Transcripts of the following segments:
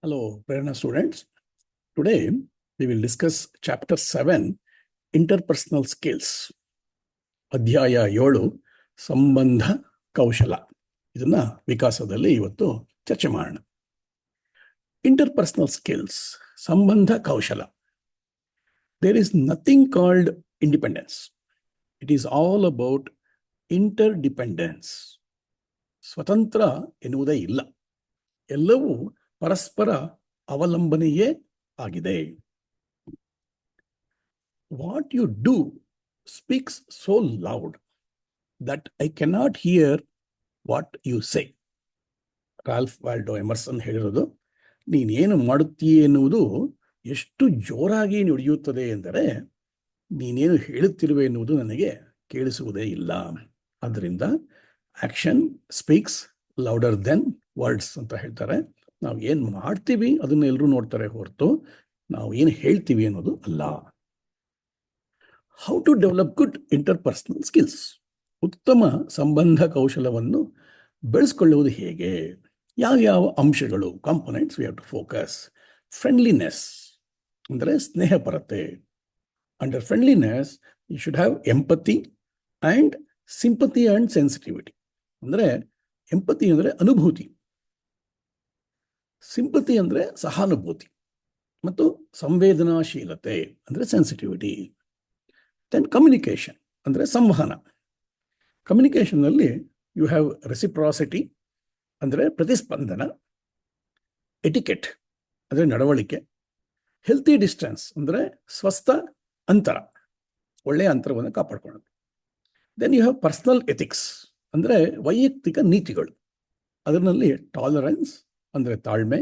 Hello, Prerna students. Today, we will discuss Chapter 7, Interpersonal Skills. ಅಧ್ಯಾಯ 7, ಸಂಬಂಧ ಕೌಶಲ. ಇದನ್ನ ವಿಕಾಸದಲ್ಲಿ ಇವತ್ತು ಚರ್ಚೆ ಮಾಡೋಣ. Interpersonal skills, ಸಂಬಂಧ ಕೌಶಲ. There is nothing called independence. It is all about interdependence. ಸ್ವತಂತ್ರ ಎನ್ನುವುದೇ ಇಲ್ಲ. ಎಲ್ಲವೂ ಪರಸ್ಪರ ಅವಲಂಬನೆಯೇ ಆಗಿದೆ. What you do speaks so loud that I cannot hear what you say. Ralph Waldo Emerson ಹೇಳಿರೋದು, ನೀನೇನು ಮಾಡುತ್ತೀಯ ಎನ್ನುವುದು ಎಷ್ಟು ಜೋರಾಗಿ ನುಡಿಯುತ್ತದೆ ಎಂದರೆ ನೀನೇನು ಹೇಳುತ್ತಿರುವೆ ಎನ್ನುವುದು ನನಗೆ ಕೇಳಿಸುವುದೇ ಇಲ್ಲ. ಆದ್ದರಿಂದ action speaks louder than words ಅಂತ ಹೇಳ್ತಾರೆ. ನಾವು ಏನು ಮಾಡ್ತೀವಿ ಅದನ್ನ ಎಲ್ಲರೂ ನೋಡ್ತಾರೆ ಹೊರತು ನಾವು ಏನು ಹೇಳ್ತೀವಿ ಅನ್ನೋದು ಅಲ್ಲ. How to develop good interpersonal skills, ಉತ್ತಮ ಸಂಬಂಧ ಕೌಶಲವನ್ನು ಬೆಳೆಸ್ಕೊಳ್ಳುವುದು ಹೇಗೆ? ಯಾವ ಅಂಶಗಳು, components we have to focus. Friendliness ಅಂದರೆ ಸ್ನೇಹಪರತೆ. Under friendliness you should have empathy and sympathy and sensitivity. ಅಂದರೆ ಎಂಪತಿ ಅಂದರೆ ಅನುಭೂತಿ, ಸಿಂಪತಿ ಅಂದರೆ ಸಹಾನುಭೂತಿ, ಮತ್ತು ಸಂವೇದನಾಶೀಲತೆ ಅಂದರೆ ಸೆನ್ಸಿಟಿವಿಟಿ. ದೆನ್ ಕಮ್ಯುನಿಕೇಷನ್ ಅಂದರೆ ಸಂವಹನ. ಕಮ್ಯುನಿಕೇಷನ್ನಲ್ಲಿ ಯು ಹ್ಯಾವ್ ರೆಸಿಪ್ರಾಸಿಟಿ ಅಂದರೆ ಪ್ರತಿಸ್ಪಂದನ, ಎಟಿಕೆಟ್ ಅಂದರೆ ನಡವಳಿಕೆ, ಹೆಲ್ತಿ ಡಿಸ್ಟೆನ್ಸ್ ಅಂದರೆ ಸ್ವಸ್ಥ ಅಂತರ, ಒಳ್ಳೆಯ ಅಂತರವನ್ನು ಕಾಪಾಡ್ಕೊಳ್ಳೋದು. Then you have personal ethics ಅಂದರೆ ವೈಯಕ್ತಿಕ ನೀತಿಗಳು. ಅದರಲ್ಲಿ ಟಾಲರೆನ್ಸ್ ಅಂದರೆ ತಾಳ್ಮೆ,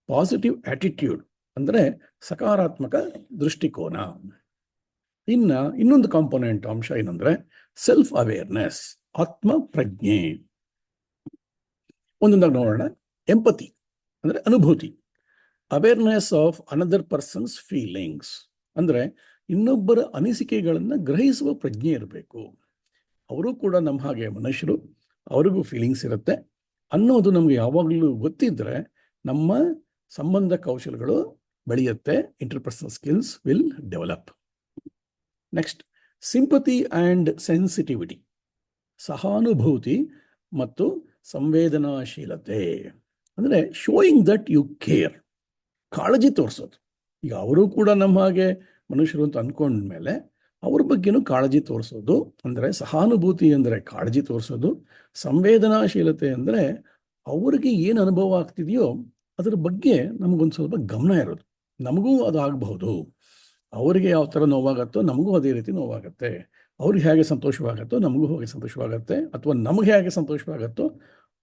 ಪಾಸಿಟಿವ್ ಆಟಿಟ್ಯೂಡ್ ಅಂದರೆ ಸಕಾರಾತ್ಮಕ ದೃಷ್ಟಿಕೋನ. ಇನ್ನೊಂದು ಕಾಂಪೊನೆಂಟ್ ಅಂಶ ಏನಂದ್ರೆ ಸೆಲ್ಫ್ ಅವೇರ್ನೆಸ್, ಆತ್ಮ ಪ್ರಜ್ಞೆ. ಒಂದೊಂದಾಗಿ ನೋಡೋಣ. ಎಂಪತಿ ಅಂದರೆ ಅನುಭೂತಿ, awareness of another persons feelings ಅಂದರೆ ಇನ್ನೊಬ್ಬರ ಅನಿಸಿಕೆಗಳನ್ನು ಗ್ರಹಿಸುವ ಪ್ರಜ್ಞೆ ಇರಬೇಕು. ಅವರು ಕೂಡ ನಮ್ಮ ಹಾಗೆ ಮನುಷ್ಯರು, ಅವರಿಗೂ ಫೀಲಿಂಗ್ಸ್ ಇರುತ್ತೆ ಅನ್ನೋದು ನಮಗೆ ಯಾವಾಗಲೂ ಗೊತ್ತಿದ್ದರೆ ನಮ್ಮ ಸಂಬಂಧ ಕೌಶಲಗಳು ಬೆಳೆಯುತ್ತೆ. Interpersonal skills will develop. Next, sympathy and sensitivity, ಸಹಾನುಭೂತಿ ಮತ್ತು ಸಂವೇದನಾಶೀಲತೆ ಅಂದರೆ ಶೋಯಿಂಗ್ ದಟ್ ಯು ಕೇರ್, ಕಾಳಜಿ ತೋರಿಸೋದು. ಈಗ ಅವರು ಕೂಡ ನಮ್ಮ ಹಾಗೆ ಮನುಷ್ಯರು ಅಂತ ಅಂದ್ಕೊಂಡ್ಮೇಲೆ ಅವ್ರ ಬಗ್ಗೆನೂ ಕಾಳಜಿ ತೋರಿಸೋದು. ಅಂದರೆ ಸಹಾನುಭೂತಿ ಅಂದರೆ ಕಾಳಜಿ ತೋರಿಸೋದು, ಸಂವೇದನಾಶೀಲತೆ ಅಂದರೆ ಅವ್ರಿಗೆ ಏನು ಅನುಭವ ಆಗ್ತಿದೆಯೋ ಅದರ ಬಗ್ಗೆ ನಮಗೊಂದು ಸ್ವಲ್ಪ ಗಮನ ಇರೋದು. ನಮಗೂ ಅದು ಆಗಬಹುದು, ಅವರಿಗೆ ಯಾವ ಥರ ನೋವಾಗತ್ತೋ ನಮಗೂ ಅದೇ ರೀತಿ ನೋವಾಗತ್ತೆ, ಅವ್ರಿಗೆ ಹೇಗೆ ಸಂತೋಷವಾಗತ್ತೋ ನಮಗೂ ಹಾಗೆ ಸಂತೋಷವಾಗತ್ತೆ, ಅಥವಾ ನಮಗೆ ಹೇಗೆ ಸಂತೋಷವಾಗತ್ತೋ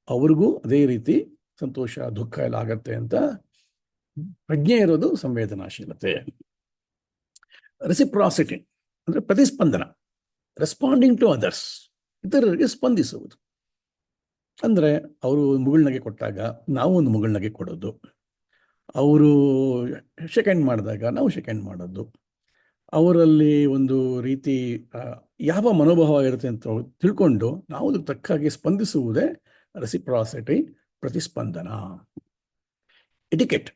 ಅವ್ರಿಗೂ ಅದೇ ರೀತಿ ಸಂತೋಷ ದುಃಖ ಎಲ್ಲ ಆಗತ್ತೆ ಅಂತ ಪ್ರಜ್ಞೆ ಇರೋದು ಸಂವೇದನಾಶೀಲತೆ. ರೆಸಿಪ್ರಾಸಿಟಿ ಅಂದರೆ ಪ್ರತಿಸ್ಪಂದನ, ರೆಸ್ಪಾಂಡಿಂಗ್ ಟು ಅದರ್ಸ್, ಇತರರಿಗೆ ಸ್ಪಂದಿಸುವುದು. ಅಂದರೆ ಅವರು ಮುಗುಳ್ನಗೆ ಕೊಟ್ಟಾಗ ನಾವು ಒಂದು ಮುಗುಳ್ನಗೆ ಕೊಡೋದು, ಅವರು ಸೆಕೆಂಡ್ ಮಾಡಿದಾಗ ನಾವು ಸೆಕೆಂಡ್ ಮಾಡೋದು, ಅವರಲ್ಲಿ ಒಂದು ರೀತಿ ಯಾವ ಮನೋಭಾವ ಇರುತ್ತೆ ಅಂತ ತಿಳ್ಕೊಂಡು ನಾವು ಅದಕ್ಕೆ ತಕ್ಕಾಗಿ ಸ್ಪಂದಿಸುವುದೇ ರೆಸಿಪ್ರಾಸಿಟಿ, ಪ್ರತಿಸ್ಪಂದನ. ಎಟಿಕೆಟ್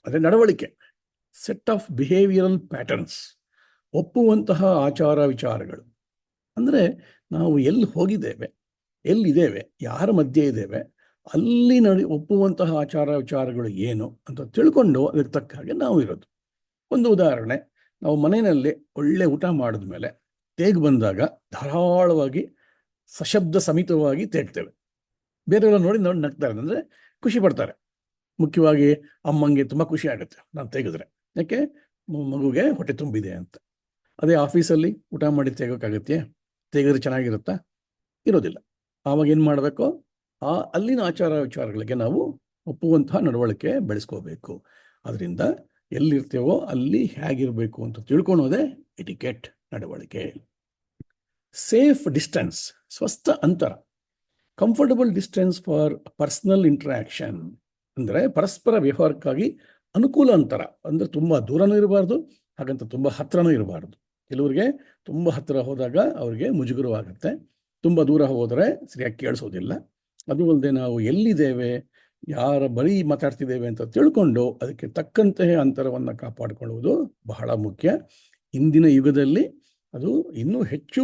ಅಂದರೆ ನಡವಳಿಕೆ, ಸೆಟ್ ಆಫ್ ಬಿಹೇವಿಯರಲ್ ಪ್ಯಾಟರ್ನ್ಸ್, ಒಪ್ಪುವಂತಹ ಆಚಾರ ವಿಚಾರಗಳು. ಅಂದರೆ ನಾವು ಎಲ್ಲಿ ಹೋಗಿದ್ದೇವೆ, ಎಲ್ಲಿದ್ದೇವೆ, ಯಾರ ಮಧ್ಯೆ ಇದ್ದೇವೆ, ಅಲ್ಲಿ ಒಪ್ಪುವಂತಹ ಆಚಾರ ವಿಚಾರಗಳು ಏನು ಅಂತ ತಿಳ್ಕೊಂಡು ಅದಕ್ಕೆ ತಕ್ಕ ಹಾಗೆ ನಾವು ಇರೋದು. ಒಂದು ಉದಾಹರಣೆ, ನಾವು ಮನೆಯಲ್ಲಿ ಒಳ್ಳೆ ಊಟ ಮಾಡಿದ್ಮೇಲೆ ತೇಗು ಬಂದಾಗ ಧಾರಾಳವಾಗಿ ಸಶಬ್ದ ಸಮಿತವಾಗಿ ತೇಗ್ತೇವೆ. ಬೇರೆಯವರು ನೋಡಿ ನಗ್ತಾರೆ, ಅಂದರೆ ಖುಷಿ ಪಡ್ತಾರೆ. ಮುಖ್ಯವಾಗಿ ಅಮ್ಮಂಗೆ ತುಂಬ ಖುಷಿ ಆಗುತ್ತೆ ನಾನು ತೆಗೆದ್ರೆ, ಯಾಕೆ ಮಗುಗೆ ಹೊಟ್ಟೆ ತುಂಬಿದೆ ಅಂತ. ಅದೇ ಆಫೀಸಲ್ಲಿ ಊಟ ಮಾಡಿ ತೆಗೋಕ್ಕಾಗತ್ತೆ? ತೆಗೆದ್ರೆ ಚೆನ್ನಾಗಿರುತ್ತಾ? ಇರೋದಿಲ್ಲ. ಆವಾಗ ಏನು ಮಾಡಬೇಕು, ಅಲ್ಲಿನ ಆಚಾರ ವಿಚಾರಗಳಿಗೆ ನಾವು ಒಪ್ಪುವಂತಹ ನಡವಳಿಕೆ ಬೆಳೆಸ್ಕೋಬೇಕು. ಅದರಿಂದ ಎಲ್ಲಿರ್ತೇವೋ ಅಲ್ಲಿ ಹೇಗಿರಬೇಕು ಅಂತ ತಿಳ್ಕೊಳೋದೇ ಎಟಿಕೆಟ್, ನಡವಳಿಕೆ. ಸೇಫ್ ಡಿಸ್ಟೆನ್ಸ್, ಸ್ವಸ್ಥ ಅಂತರ, comfortable distance for personal interaction ಅಂದರೆ ಪರಸ್ಪರ ವ್ಯವಹಾರಕ್ಕಾಗಿ ಅನುಕೂಲ ಅಂತರ. ಅಂದರೆ ತುಂಬ ದೂರನೂ ಇರಬಾರ್ದು, ಹಾಗಂತ ತುಂಬ ಹತ್ತಿರನೂ ಇರಬಾರ್ದು. ಕೆಲವರಿಗೆ ತುಂಬ ಹತ್ತಿರ ಹೋದಾಗ ಅವ್ರಿಗೆ ಮುಜುಗರವಾಗುತ್ತೆ, ತುಂಬ ದೂರ ಹೋದರೆ ಸರಿಯಾಗಿ ಕೇಳಿಸೋದಿಲ್ಲ. ಅದು ಅಲ್ಲದೆ ನಾವು ಎಲ್ಲಿದ್ದೇವೆ, ಯಾರ ಬರೀ ಮಾತಾಡ್ತಿದ್ದೇವೆ ಅಂತ ತಿಳ್ಕೊಂಡು ಅದಕ್ಕೆ ತಕ್ಕಂತೆ ಅಂತರವನ್ನು ಕಾಪಾಡಿಕೊಳ್ಳುವುದು ಬಹಳ ಮುಖ್ಯ. ಇಂದಿನ ಯುಗದಲ್ಲಿ ಅದು ಇನ್ನೂ ಹೆಚ್ಚು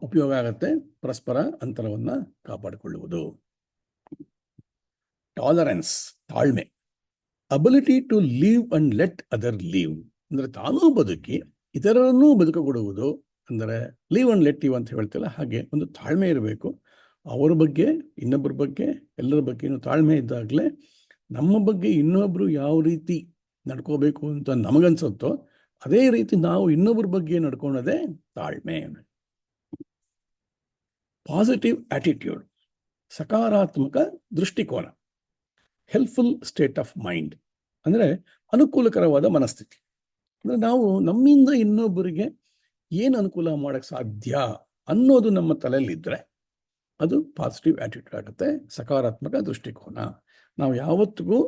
ಉಪಯೋಗ ಆಗತ್ತೆ, ಪರಸ್ಪರ ಅಂತರವನ್ನು ಕಾಪಾಡಿಕೊಳ್ಳುವುದು. ಟಾಲರೆನ್ಸ್, ತಾಳ್ಮೆ. Ability to live and let other live, ಅಂದರೆ ತಾನೂ ಬದುಕಿ ಇತರರನ್ನೂ ಬದುಕಕೊಡುವುದು. ಅಂದರೆ ಲೀವ್ ಅಂಡ್ ಲೆಟ್ ಲೀವ್ ಅಂತ ಹೇಳ್ತಿಲ್ಲ, ಹಾಗೆ ಒಂದು ತಾಳ್ಮೆ ಇರಬೇಕು. ಅವರ ಬಗ್ಗೆ, ಇನ್ನೊಬ್ಬರ ಬಗ್ಗೆ, ಎಲ್ಲರ ಬಗ್ಗೆನೂ ತಾಳ್ಮೆ ಇದ್ದಾಗಲೇ ನಮ್ಮ ಬಗ್ಗೆ ಇನ್ನೊಬ್ಬರು ಯಾವ ರೀತಿ ನಡ್ಕೋಬೇಕು ಅಂತ ನಮಗನ್ಸುತ್ತೋ ಅದೇ ರೀತಿ ನಾವು ಇನ್ನೊಬ್ಬರ ಬಗ್ಗೆ ನಡ್ಕೊಳ್ಳೋದೇ ತಾಳ್ಮೆ. ಪಾಸಿಟಿವ್ ಆಟಿಟ್ಯೂಡ್, ಸಕಾರಾತ್ಮಕ ದೃಷ್ಟಿಕೋನ. ಹೆಲ್ಪ್ಫುಲ್ ಸ್ಟೇಟ್ ಆಫ್ ಮೈಂಡ್, ಅಂದರೆ ಅನುಕೂಲಕರವಾದ ಮನಸ್ಥಿತಿ. ಅಂದರೆ ನಾವು ನಮ್ಮಿಂದ ಇನ್ನೊಬ್ಬರಿಗೆ ಏನು ಅನುಕೂಲ ಮಾಡೋಕ್ಕೆ ಸಾಧ್ಯ ಅನ್ನೋದು ನಮ್ಮ ತಲೆಯಲ್ಲಿದ್ದರೆ ಅದು ಪಾಸಿಟಿವ್ ಆಟಿಟ್ಯೂಡ್ ಆಗುತ್ತೆ, ಸಕಾರಾತ್ಮಕ ದೃಷ್ಟಿಕೋನ. ನಾವು ಯಾವತ್ತಿಗೂ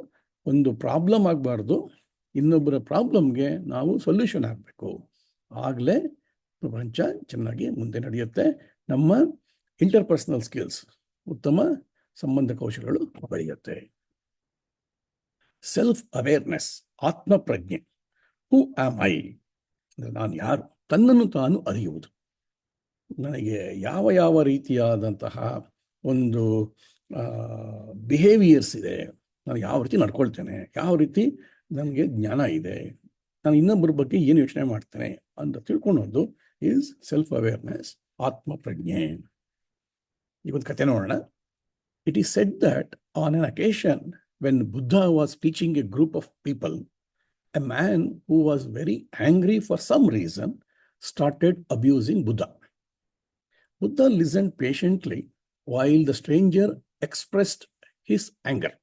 ಒಂದು ಪ್ರಾಬ್ಲಮ್ ಆಗಬಾರ್ದು, ಇನ್ನೊಬ್ಬರ ಪ್ರಾಬ್ಲಮ್ಗೆ ನಾವು ಸೊಲ್ಯೂಷನ್ ಆಗಬೇಕು. ಆಗಲೇ ಪ್ರಪಂಚ ಚೆನ್ನಾಗಿ ಮುಂದೆ ನಡೆಯುತ್ತೆ. ನಮ್ಮ ಇಂಟರ್ಪರ್ಸನಲ್ ಸ್ಕಿಲ್ಸ್, ಉತ್ತಮ ಸಂಬಂಧ ಕೌಶಲ್ಯಗಳು ಬೆಳೆಯುತ್ತೆ. ಸೆಲ್ಫ್ ಅವೇರ್ನೆಸ್, ಆತ್ಮಪ್ರಜ್ಞೆ. ಹೂ ಆಮ್ ಐ, ಅಂದರೆ ನಾನು ಯಾರು, ತನ್ನನ್ನು ತಾನು ಅರಿಯುವುದು. ನನಗೆ ಯಾವ ಯಾವ ರೀತಿಯಾದಂತಹ ಒಂದು ಬಿಹೇವಿಯರ್ಸ್ ಇದೆ, ನಾನು ಯಾವ ರೀತಿ ನಡ್ಕೊಳ್ತೇನೆ, ಯಾವ ರೀತಿ ನನಗೆ ಜ್ಞಾನ ಇದೆ, ನಾನು ಇನ್ನೊಬ್ಬರ ಬಗ್ಗೆ ಏನು ಯೋಚನೆ ಮಾಡ್ತೇನೆ ಅಂತ ತಿಳ್ಕೊಳ್ಳೋದು ಈಸ್ ಸೆಲ್ಫ್ ಅವೇರ್ನೆಸ್, ಆತ್ಮಪ್ರಜ್ಞೆ. ಈಗ ಒಂದು ಕತೆ ನೋಡೋಣ. It is said that on an occasion when Buddha was teaching a group of people, a man who was very angry for some reason started abusing Buddha. Buddha listened patiently while the stranger expressed his anger.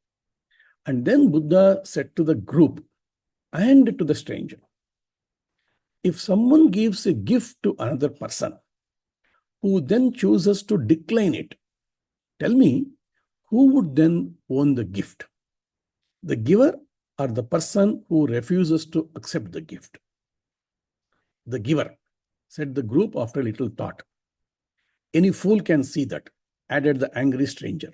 And then Buddha said to the group and to the stranger, if someone gives a gift to another person who then chooses to decline it, tell me, who would then own the gift? The giver or the person who refuses to accept the gift? The giver, said the group after a little thought. Any fool can see that, added the angry stranger.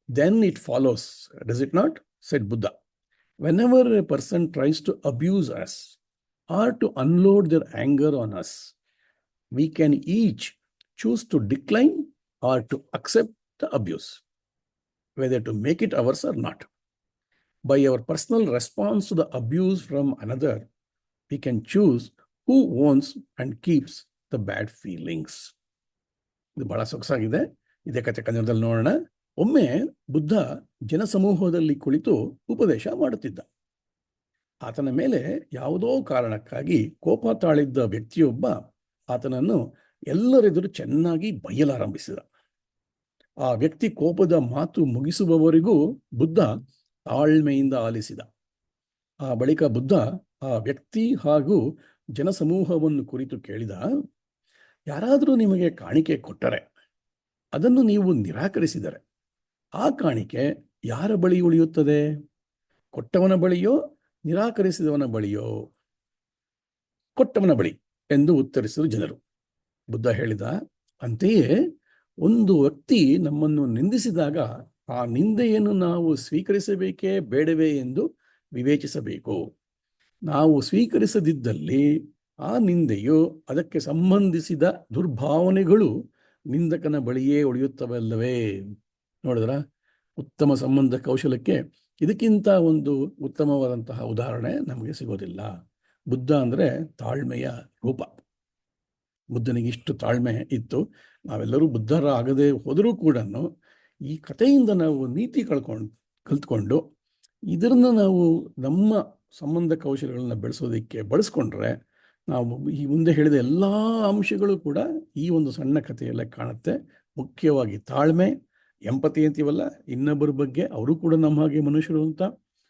Then it follows, does it not? Said Buddha. Whenever a person tries to abuse us or to unload their anger on us, we can each choose to decline or to accept the abuse, whether to make it ours or not. By our personal response to the abuse from another, we can choose who owns and keeps the bad feelings. ಇದು ಬಹಳ ಸೊಗಸಾಗಿದೆ. ಇದೇ ಕಥೆ ಕನ್ನಡದಲ್ಲಿ ನೋಡೋಣ. ಒಮ್ಮೆ ಬುದ್ಧ ಜನಸಮೂಹದಲ್ಲಿ ಕುಳಿತು ಉಪದೇಶ ಮಾಡುತ್ತಿದ್ದ. ಆತನ ಮೇಲೆ ಯಾವುದೋ ಕಾರಣಕ್ಕಾಗಿ ಕೋಪ ತಾಳಿದ್ದ ವ್ಯಕ್ತಿಯೊಬ್ಬ ಆತನನ್ನು ಎಲ್ಲರೆದುರು ಚೆನ್ನಾಗಿ ಬೈಯಲಾರಂಭಿಸಿದ. ಆ ವ್ಯಕ್ತಿ ಕೋಪದ ಮಾತು ಮುಗಿಸುವವರೆಗೂ ಬುದ್ಧ ತಾಳ್ಮೆಯಿಂದ ಆಲಿಸಿದ. ಆ ಬಳಿಕ ಬುದ್ಧ ಆ ವ್ಯಕ್ತಿ ಹಾಗೂ ಜನಸಮೂಹವನ್ನು ಕುರಿತು ಕೇಳಿದ, ಯಾರಾದರೂ ನಿಮಗೆ ಕಾಣಿಕೆ ಕೊಟ್ಟರೆ ಅದನ್ನು ನೀವು ನಿರಾಕರಿಸಿದರೆ ಆ ಕಾಣಿಕೆ ಯಾರ ಬಳಿ ಉಳಿಯುತ್ತದೆ? ಕೊಟ್ಟವನ ಬಳಿಯೋ ನಿರಾಕರಿಸಿದವನ ಬಳಿಯೋ? ಕೊಟ್ಟವನ ಬಳಿ ಎಂದು ಉತ್ತರಿಸಿದರು ಜನರು. ಬುದ್ಧ ಹೇಳಿದ, ಅಂತೆಯೇ ಒಂದು ವ್ಯಕ್ತಿ ನಮ್ಮನ್ನು ನಿಂದಿಸಿದಾಗ ಆ ನಿಂದೆಯನ್ನು ನಾವು ಸ್ವೀಕರಿಸಬೇಕೇ ಬೇಡವೇ ಎಂದು ವಿವೇಚಿಸಬೇಕು. ನಾವು ಸ್ವೀಕರಿಸದಿದ್ದಲ್ಲಿ ಆ ನಿಂದೆಯು, ಅದಕ್ಕೆ ಸಂಬಂಧಿಸಿದ ದುರ್ಭಾವನೆಗಳು ನಿಂದಕನ ಬಳಿಯೇ ಉಳಿಯುತ್ತವಲ್ಲವೇ? ನೋಡಿದ್ರ, ಉತ್ತಮ ಸಂಬಂಧ ಕೌಶಲಕ್ಕೆ ಇದಕ್ಕಿಂತ ಒಂದು ಉತ್ತಮವಾದಂತಹ ಉದಾಹರಣೆ ನಮಗೆ ಸಿಗೋದಿಲ್ಲ. ಬುದ್ಧ ಅಂದರೆ ತಾಳ್ಮೆಯ ರೂಪ. ಬುದ್ಧನಿಗೆ ಇಷ್ಟು ತಾಳ್ಮೆ ಇತ್ತು. ನಾವೆಲ್ಲರೂ ಬುದ್ಧರಾಗದೆ ಹೋದರೂ ಕೂಡ ಈ ಕಥೆಯಿಂದ ನಾವು ನೀತಿ ಕಲ್ತ್ಕೊಂಡು ಇದನ್ನು ನಾವು ನಮ್ಮ ಸಂಬಂಧ ಕೌಶಲ್ಯಗಳನ್ನ ಬೆಳೆಸೋದಕ್ಕೆ ಬಳಸ್ಕೊಂಡ್ರೆ ನಾವು ಈ ಮುಂದೆ ಹೇಳಿದ ಎಲ್ಲ ಅಂಶಗಳು ಕೂಡ ಈ ಒಂದು ಸಣ್ಣ ಕಥೆಯಲ್ಲೇ ಕಾಣುತ್ತೆ. ಮುಖ್ಯವಾಗಿ ತಾಳ್ಮೆ, ಎಂಪತಿ ಅಂತೀವಲ್ಲ, ಇನ್ನೊಬ್ಬರ ಬಗ್ಗೆ ಅವರು ಕೂಡ ನಮ್ಮ ಹಾಗೆ ಮನುಷ್ಯರು ಅಂತ.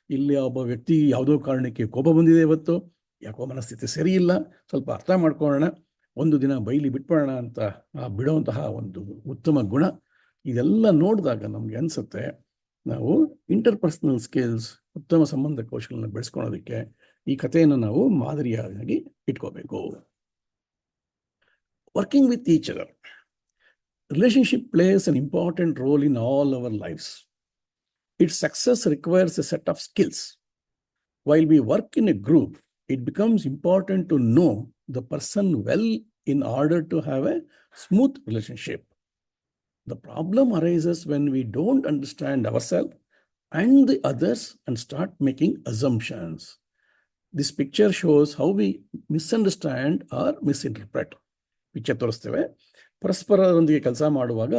ಇಲ್ಲಿ ಒಬ್ಬ ವ್ಯಕ್ತಿ ಯಾವುದೋ ಕಾರಣಕ್ಕೆ ಕೋಪ ಬಂದಿದೆ, ಇವತ್ತು ಯಾಕೋ ಮನಸ್ಥಿತಿ ಸರಿ ಇಲ್ಲ, ಸ್ವಲ್ಪ ಅರ್ಥ ಮಾಡ್ಕೊಳ್ಳೋಣ, ಒಂದು ದಿನ ಬೈಲಿ ಬಿಟ್ಬಿಡೋಣ ಅಂತ ಬಿಡುವಂತಹ ಒಂದು ಉತ್ತಮ ಗುಣ. ಇದೆಲ್ಲ ನೋಡಿದಾಗ ನಮಗೆ ಅನಿಸುತ್ತೆ ನಾವು ಇಂಟರ್ಪರ್ಸನಲ್ ಸ್ಕಿಲ್ಸ್, ಉತ್ತಮ ಸಂಬಂಧ ಕೌಶಲ್ಯನ ಬೆಳೆಸ್ಕೊಳ್ಳೋದಕ್ಕೆ ಈ ಕಥೆಯನ್ನು ನಾವು ಮಾದರಿಯಾಗಿ ಇಟ್ಕೋಬೇಕು. Working with each other. relationship plays an important role in all our lives. Its success requires a set of skills. While we work in a group, it becomes important to know the person well in order to have a smooth relationship. The problem arises when we don't understand ourselves and the others and start making assumptions. This picture shows how we misunderstand or misinterpret. Picture ತೋರಿಸ್ತೇವೆ. ಪರಸ್ಪರರೊಂದಿಗೆ ಕೆಲಸ ಮಾಡುವಾಗ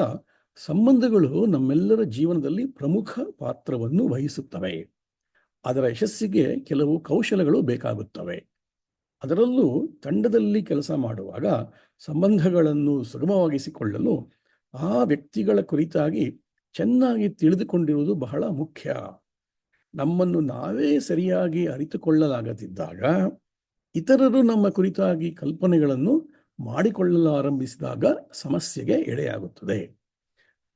ಸಂಬಂಧಗಳು ನಮ್ಮೆಲ್ಲರ ಜೀವನದಲ್ಲಿ ಪ್ರಮುಖ ಪಾತ್ರವನ್ನು ವಹಿಸುತ್ತವೆ. ಅದರ ಯಶಸ್ಸಿಗೆ ಕೆಲವು ಕೌಶಲಗಳು ಬೇಕಾಗುತ್ತವೆ. ಅದರಲ್ಲೂ ತಂಡದಲ್ಲಿ ಕೆಲಸ ಮಾಡುವಾಗ ಸಂಬಂಧಗಳನ್ನು ಸುಗಮವಾಗಿಸಿಕೊಳ್ಳಲು ಆ ವ್ಯಕ್ತಿಗಳ ಕುರಿತಾಗಿ ಚೆನ್ನಾಗಿ ತಿಳಿದುಕೊಂಡಿರುವುದು ಬಹಳ ಮುಖ್ಯ. ನಮ್ಮನ್ನು ನಾವೇ ಸರಿಯಾಗಿ ಅರಿತುಕೊಳ್ಳಲಾಗದಿದ್ದಾಗ ಇತರರು ನಮ್ಮ ಕುರಿತಾಗಿ ಕಲ್ಪನೆಗಳನ್ನು ಮಾಡಿಕೊಳ್ಳಲು ಆರಂಭಿಸಿದಾಗ ಸಮಸ್ಯೆಗೆ ಎಡೆಯಾಗುತ್ತದೆ.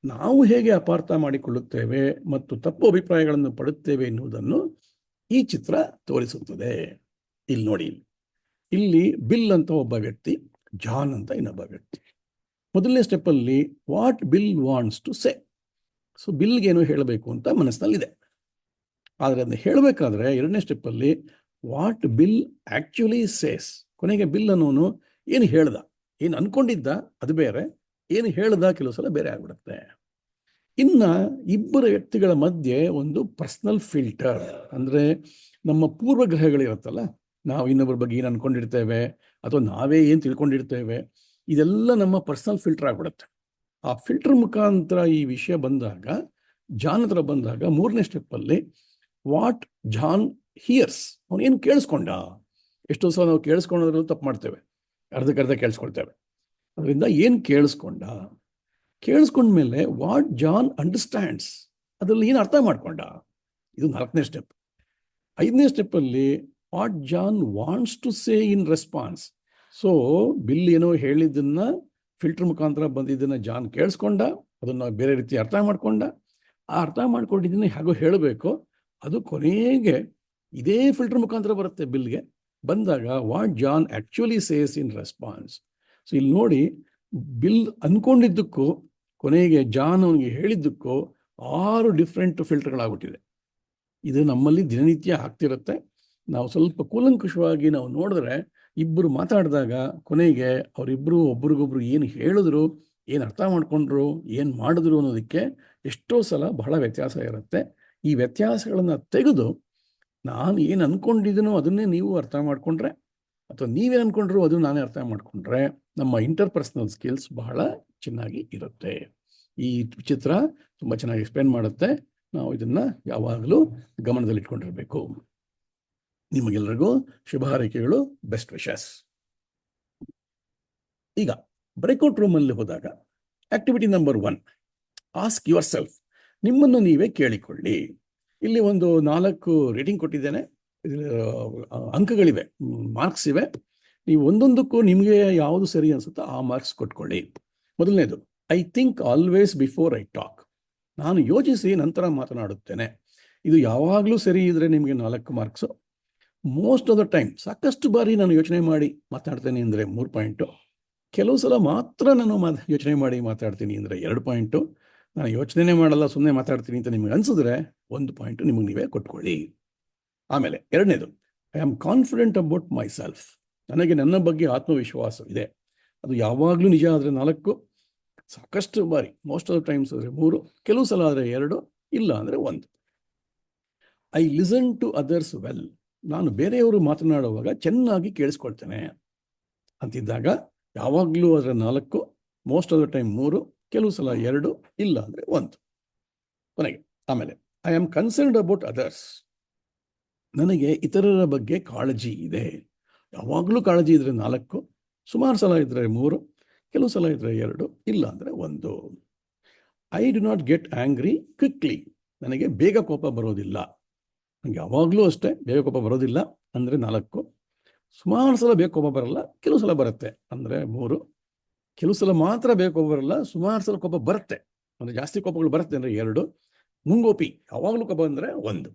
ನಾವು ಹೇಗೆ ಅಪಾರ್ಥ ಮಾಡಿಕೊಳ್ಳುತ್ತೇವೆ ಮತ್ತು ತಪ್ಪು ಅಭಿಪ್ರಾಯಗಳನ್ನು ಪಡುತ್ತೇವೆ ಎನ್ನುವುದನ್ನು ಈ ಚಿತ್ರ ತೋರಿಸುತ್ತದೆ. ಇಲ್ಲಿ ನೋಡಿ, ಇಲ್ಲಿ ಬಿಲ್ ಅಂತ ಒಬ್ಬ ವ್ಯಕ್ತಿ, ಜಾನ್ ಅಂತ ಇನ್ನೊಬ್ಬ ವ್ಯಕ್ತಿ. ಮೊದಲನೇ ಸ್ಟೆಪ್ಪಲ್ಲಿ what Bill wants to say. So ಬಿಲ್ಗೇನು ಹೇಳಬೇಕು ಅಂತ ಮನಸ್ಸಿನಲ್ಲಿದೆ. ಆದರೆ ಅದನ್ನ ಹೇಳಬೇಕಾದ್ರೆ ಎರಡನೇ ಸ್ಟೆಪ್ಪಲ್ಲಿ ವಾಟ್ ಬಿಲ್ ಆಕ್ಚುಲಿ ಸೇಸ್. ಕೊನೆಗೆ ಬಿಲ್ ಅನ್ನೋನು ಏನು ಹೇಳ್ದ, ಏನು ಅನ್ಕೊಂಡಿದ್ದ ಅದು ಬೇರೆ, ಏನು ಹೇಳ್ದ ಕೆಲವು ಸಲ ಬೇರೆ ಆಗ್ಬಿಡುತ್ತೆ. ಇನ್ನ ಇಬ್ಬರ ವ್ಯಕ್ತಿಗಳ ಮಧ್ಯೆ ಒಂದು ಪರ್ಸನಲ್ ಫಿಲ್ಟರ್, ಅಂದರೆ ನಮ್ಮ ಪೂರ್ವಗ್ರಹಗಳಿರುತ್ತಲ್ಲ, ನಾವು ಇನ್ನೊಬ್ಬರ ಬಗ್ಗೆ ಏನು ಅನ್ಕೊಂಡಿರ್ತೇವೆ ಅಥವಾ ನಾವೇ ಏನು ತಿಳ್ಕೊಂಡಿರ್ತೇವೆ, ಇದೆಲ್ಲ ನಮ್ಮ ಪರ್ಸನಲ್ ಫಿಲ್ಟರ್ ಆಗ್ಬಿಡುತ್ತೆ. ಆ ಫಿಲ್ಟರ್ ಮುಖಾಂತರ ಈ ವಿಷಯ ಬಂದಾಗ, ಜಾನ್ ಹತ್ರ ಬಂದಾಗ ಮೂರನೇ ಸ್ಟೆಪ್ಪಲ್ಲಿ ವಾಟ್ ಜಾನ್ ಹಿಯರ್ಸ್, ಅವನೇನು ಕೇಳಿಸ್ಕೊಂಡ. ಎಷ್ಟೋ ಸಲ ನಾವು ಕೇಳಿಸ್ಕೊಂಡ್ರೂ ತಪ್ಪು ಮಾಡ್ತೇವೆ, ಅರ್ಧಕ್ಕರ್ಧ ಕೇಳಿಸ್ಕೊಳ್ತೇವೆ. ಅದರಿಂದ ಏನು ಕೇಳಿಸ್ಕೊಂಡ್ಮೇಲೆ ವಾಟ್ ಜಾನ್ ಅಂಡರ್ಸ್ಟ್ಯಾಂಡ್ಸ್, ಅದರಲ್ಲಿ ಏನು ಅರ್ಥ ಮಾಡ್ಕೊಂಡ. ಇದು ನಾಲ್ಕನೇ ಸ್ಟೆಪ್. ಐದನೇ ಸ್ಟೆಪ್ಪಲ್ಲಿ what John wants to say in response. So Bill ಏನೋ ಹೇಳಿದ್ದನ್ನ ಫಿಲ್ಟರ್ ಮುಖಾಂತರ ಬಂದಿದ್ದನ್ನ ಜಾನ್ ಕೇಳಿಸ್ಕೊಂಡ, ಅದನ್ನು ಬೇರೆ ರೀತಿ ಅರ್ಥ ಮಾಡ್ಕೊಂಡ. ಆ ಅರ್ಥ ಮಾಡ್ಕೊಂಡಿದ್ದನ್ನ ಹೇಗೋ ಹೇಳಬೇಕು, ಅದು ಕೊನೆಗೆ ಇದೇ ಫಿಲ್ಟರ್ ಮುಖಾಂತರ ಬರುತ್ತೆ ಬಿಲ್ಗೆ. ಬಂದಾಗ what John actually says in response. So ಇಲ್ಲಿ ನೋಡಿ, ಬಿಲ್ ಅನ್ಕೊಂಡಿದ್ದಕ್ಕೂ ಕೊನೆಗೆ ಜಾನ್ ಅವನಿಗೆ ಹೇಳಿದ್ದಕ್ಕೂ 6 ಡಿಫ್ರೆಂಟ್ ಫಿಲ್ಟರ್ಗಳಾಗ್ಬಿಟ್ಟಿದೆ. ಇದು ನಮ್ಮಲ್ಲಿ ದಿನನಿತ್ಯ ಆಗ್ತಿರುತ್ತೆ. ನಾವು ಸ್ವಲ್ಪ ಕೂಲಂಕುಷವಾಗಿ ನಾವು ನೋಡಿದ್ರೆ ಇಬ್ಬರು ಮಾತಾಡಿದಾಗ ಕೊನೆಗೆ ಅವರಿಬ್ಬರು ಒಬ್ರಿಗೊಬ್ರು ಏನು ಹೇಳಿದ್ರು, ಏನು ಅರ್ಥ ಮಾಡ್ಕೊಂಡ್ರು, ಏನು ಮಾಡಿದ್ರು ಅನ್ನೋದಕ್ಕೆ ಎಷ್ಟೋ ಸಲ ಬಹಳ ವ್ಯತ್ಯಾಸ ಇರುತ್ತೆ. ಈ ವ್ಯತ್ಯಾಸಗಳನ್ನು ತೆಗೆದು ನಾನು ಏನು ಅನ್ಕೊಂಡಿದ್ದೀನೋ ಅದನ್ನೇ ನೀವು ಅರ್ಥ ಮಾಡಿಕೊಂಡ್ರೆ, ಅಥವಾ ನೀವೇನು ಅನ್ಕೊಂಡ್ರು ಅದು ನಾನೇ ಅರ್ಥ ಮಾಡಿಕೊಂಡ್ರೆ ನಮ್ಮ ಇಂಟರ್ಪರ್ಸನಲ್ ಸ್ಕಿಲ್ಸ್ ಬಹಳ ಚೆನ್ನಾಗಿ ಇರುತ್ತೆ. ಈ ಚಿತ್ರ ತುಂಬ ಚೆನ್ನಾಗಿ ಎಕ್ಸ್ಪ್ಲೇನ್ ಮಾಡುತ್ತೆ. ನಾವು ಇದನ್ನು ಯಾವಾಗಲೂ ಗಮನದಲ್ಲಿಟ್ಕೊಂಡಿರಬೇಕು. ನಿಮಗೆಲ್ಲರಿಗೂ ಶುಭ ಹಾರೈಕೆಗಳು, ಬೆಸ್ಟ್ ವಿಶಸ್. ಈಗ ಬ್ರೇಕ್ಔಟ್ ರೂಮಲ್ಲಿ ಹೋದಾಗ activity number 1, ask your self. ನಿಮ್ಮನ್ನು ನೀವೇ ಕೇಳಿಕೊಳ್ಳಿ. ಇಲ್ಲಿ ಒಂದು 4 ರೇಟಿಂಗ್ ಕೊಟ್ಟಿದ್ದೇನೆ. ಅಂಕಗಳಿವೆ, ಮಾರ್ಕ್ಸ್ ಇವೆ. ನೀವು ಒಂದೊಂದಕ್ಕೂ ನಿಮಗೆ ಯಾವುದು ಸರಿ ಅನಿಸುತ್ತೋ ಆ ಮಾರ್ಕ್ಸ್ ಕೊಟ್ಕೊಳ್ಳಿ. ಮೊದಲನೇದು, I think always before I talk. ನಾನು ಯೋಚಿಸಿ ನಂತರ ಮಾತನಾಡುತ್ತೇನೆ. ಇದು ಯಾವಾಗಲೂ ಸರಿ ಇದ್ದರೆ ನಿಮಗೆ 4 marks. Most of the time, ಸಾಕಷ್ಟು ಬಾರಿ ನಾನು ಯೋಚನೆ ಮಾಡಿ ಮಾತಾಡ್ತೇನೆ ಅಂದರೆ 3 ಪಾಯಿಂಟು. ಕೆಲವು ಸಲ ಮಾತ್ರ ನಾನು ಯೋಚನೆ ಮಾಡಿ ಮಾತಾಡ್ತೀನಿ ಅಂದರೆ 2 ಪಾಯಿಂಟು. ನಾನು ಯೋಚನೆ ಮಾಡಲ್ಲ, ಸುಮ್ಮನೆ ಮಾತಾಡ್ತೀನಿ ಅಂತ ನಿಮಗೆ ಅನಿಸಿದ್ರೆ 1 ಪಾಯಿಂಟು ನಿಮಗೆ ನೀವೇ ಕೊಟ್ಕೊಳ್ಳಿ. ಆಮೇಲೆ ಎರಡನೇದು, I am confident about my self. ನನಗೆ ನನ್ನ ಬಗ್ಗೆ ಆತ್ಮವಿಶ್ವಾಸವಿದೆ. ಅದು ಯಾವಾಗಲೂ ನಿಜ ಆದರೆ 4, ಸಾಕಷ್ಟು ಬಾರಿ ಮೋಸ್ಟ್ ಆಫ್ ದ ಟೈಮ್ಸ್ ಆದರೆ 3, ಕೆಲವು ಸಲ ಆದರೆ 2, ಇಲ್ಲ ಅಂದರೆ 1. I listen to others well. ನಾನು ಬೇರೆಯವರು ಮಾತನಾಡುವಾಗ ಚೆನ್ನಾಗಿ ಕೇಳಿಸ್ಕೊಳ್ತೇನೆ ಅಂತಿದ್ದಾಗ ಯಾವಾಗಲೂ ಅದರ 4, ಮೋಸ್ಟ್ ಆಫ್ ದ ಟೈಮ್ 3, ಕೆಲವು ಸಲ 2, ಇಲ್ಲ ಅಂದರೆ 1. ಕೊನೆಗೆ ಆಮೇಲೆ I am concerned about others. ನನಗೆ ಇತರರ ಬಗ್ಗೆ ಕಾಳಜಿ ಇದೆ. ಯಾವಾಗಲೂ ಕಾಳಜಿ ಇದ್ದರೆ 4, ಸುಮಾರು ಸಲ ಇದ್ದರೆ 3, ಕೆಲವು ಸಲ ಇದ್ದರೆ 2, ಇಲ್ಲ ಅಂದರೆ 1. I do not get angry quickly. ನನಗೆ ಬೇಗ ಕೋಪ ಬರೋದಿಲ್ಲ. ನನಗೆ ಯಾವಾಗಲೂ ಅಷ್ಟೇ ಬೇಗ ಕೋಪ ಬರೋದಿಲ್ಲ ಅಂದರೆ 4, ಸುಮಾರು ಸಲ ಬೇಗ ಕೋಪ ಬರಲ್ಲ, ಕೆಲವು ಸಲ ಬರುತ್ತೆ ಅಂದರೆ 3, ಕೆಲವು ಸಲ ಮಾತ್ರ ಬೇಗ ಕೋಪ ಬರಲ್ಲ, ಸುಮಾರು ಸಲ ಕೋಪ ಬರುತ್ತೆ ಅಂದರೆ ಜಾಸ್ತಿ ಕೋಪಗಳು ಬರುತ್ತೆ ಅಂದರೆ 2, ಮುಂಗೋಪಿ ಯಾವಾಗಲೂ ಕೋಪ ಅಂದರೆ 1.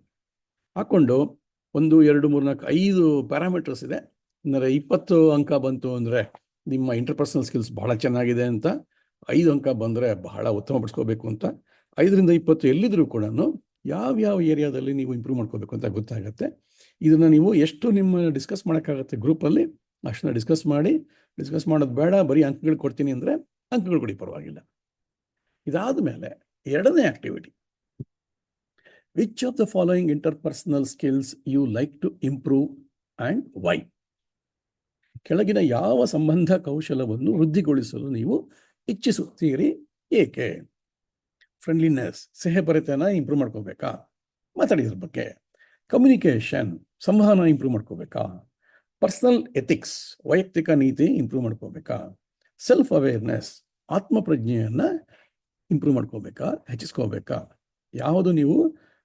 ಹಾಕ್ಕೊಂಡು 1, 2, 3, 4, 5 ಪ್ಯಾರಾಮೀಟರ್ಸ್ ಇದೆ. ಅಂದರೆ 20 ಅಂಕ ಬಂತು ಅಂದರೆ ನಿಮ್ಮ ಇಂಟರ್ಪರ್ಸನಲ್ ಸ್ಕಿಲ್ಸ್ ಬಹಳ ಚೆನ್ನಾಗಿದೆ ಅಂತ 5 ಅಂಕ ಬಂದರೆ ಬಹಳ ಉತ್ತಮಪಡಿಸ್ಕೋಬೇಕು ಅಂತ. 5ರಿಂದ 20 ಎಲ್ಲಿದ್ರೂ ಕೂಡ ಯಾವ್ಯಾವ ಏರಿಯಾದಲ್ಲಿ ನೀವು ಇಂಪ್ರೂವ್ ಮಾಡ್ಕೋಬೇಕು ಅಂತ ಗೊತ್ತಾಗುತ್ತೆ. ಇದನ್ನು ನೀವು ಎಷ್ಟು ನಿಮ್ಮ ಡಿಸ್ಕಸ್ ಮಾಡೋಕ್ಕಾಗತ್ತೆ ಗ್ರೂಪಲ್ಲಿ ಅಷ್ಟನ್ನ ಡಿಸ್ಕಸ್ ಮಾಡೋದು ಬೇಡ, ಬರೀ ಅಂಕಗಳು ಕೊಡ್ತೀನಿ ಅಂದರೆ ಅಂಕಗಳು ಕೊಡಿ, ಪರವಾಗಿಲ್ಲ. ಇದಾದ ಮೇಲೆ 2ನೇ activity, which of the following interpersonal skills you like to improve and why? ಕೆಳಗಿನ ಯಾವ ಸಂಬಂಧ ಕೌಶಲವನ್ನು ವೃದ್ಧಿಗೊಳಿಸಲು ನೀವು ಇಚ್ಛಿಸುತ್ತೀರಿ, ಏಕೆ? ಫ್ರೆಂಡ್ಲಿನೆಸ್, ಸ್ನೇಹಪರತೆನ ಇಂಪ್ರೂವ್ ಮಾಡ್ಕೋಬೇಕಾ, ಮಾತಾಡಿದ್ರ ಬಗ್ಗೆ. ಕಮ್ಯುನಿಕೇಷನ್, ಸಂವಹನ ಇಂಪ್ರೂವ್ ಮಾಡ್ಕೋಬೇಕಾ. ಪರ್ಸನಲ್ ಎಥಿಕ್ಸ್, ವೈಯಕ್ತಿಕ ನೀತಿ ಇಂಪ್ರೂವ್ ಮಾಡ್ಕೋಬೇಕಾ. ಸೆಲ್ಫ್ ಅವೇರ್ನೆಸ್, ಆತ್ಮಪ್ರಜ್ಞೆಯನ್ನು ಇಂಪ್ರೂವ್ ಮಾಡ್ಕೋಬೇಕಾ, ಹೆಚ್ಚಿಸ್ಕೋಬೇಕಾ. ಯಾವುದು ನೀವು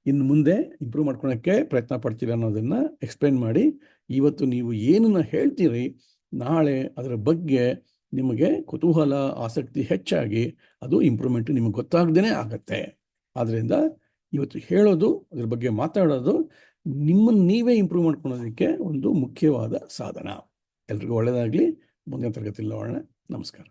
ಇನ್ನು ಮುಂದೆ ಇಂಪ್ರೂವ್ ಮಾಡ್ಕೊಳಕ್ಕೆ ಪ್ರಯತ್ನ ಪಡ್ತೀರ ಅನ್ನೋದನ್ನು ಎಕ್ಸ್ಪ್ಲೇನ್ ಮಾಡಿ. ಇವತ್ತು ನೀವು ಏನನ್ನು ಹೇಳ್ತೀರಿ, ನಾಳೆ ಅದರ ಬಗ್ಗೆ ನಿಮಗೆ ಕುತೂಹಲ, ಆಸಕ್ತಿ ಹೆಚ್ಚಾಗಿ ಅದು ಇಂಪ್ರೂವ್ಮೆಂಟ್ ನಿಮಗೆ ಗೊತ್ತಾಗ್ದೇ ಆಗತ್ತೆ. ಆದ್ದರಿಂದ ಇವತ್ತು ಹೇಳೋದು, ಅದ್ರ ಬಗ್ಗೆ ಮಾತಾಡೋದು ನಿಮ್ಮನ್ನು ನೀವೇ ಇಂಪ್ರೂವ್ ಮಾಡ್ಕೊಳ್ಳೋದಕ್ಕೆ ಒಂದು ಮುಖ್ಯವಾದ ಸಾಧನ. ಎಲ್ರಿಗೂ ಒಳ್ಳೆಯದಾಗಲಿ. ಮುಂದಿನ ತರಗತಿಯಲ್ಲಿ ನೋಡೋಣ. ನಮಸ್ಕಾರ.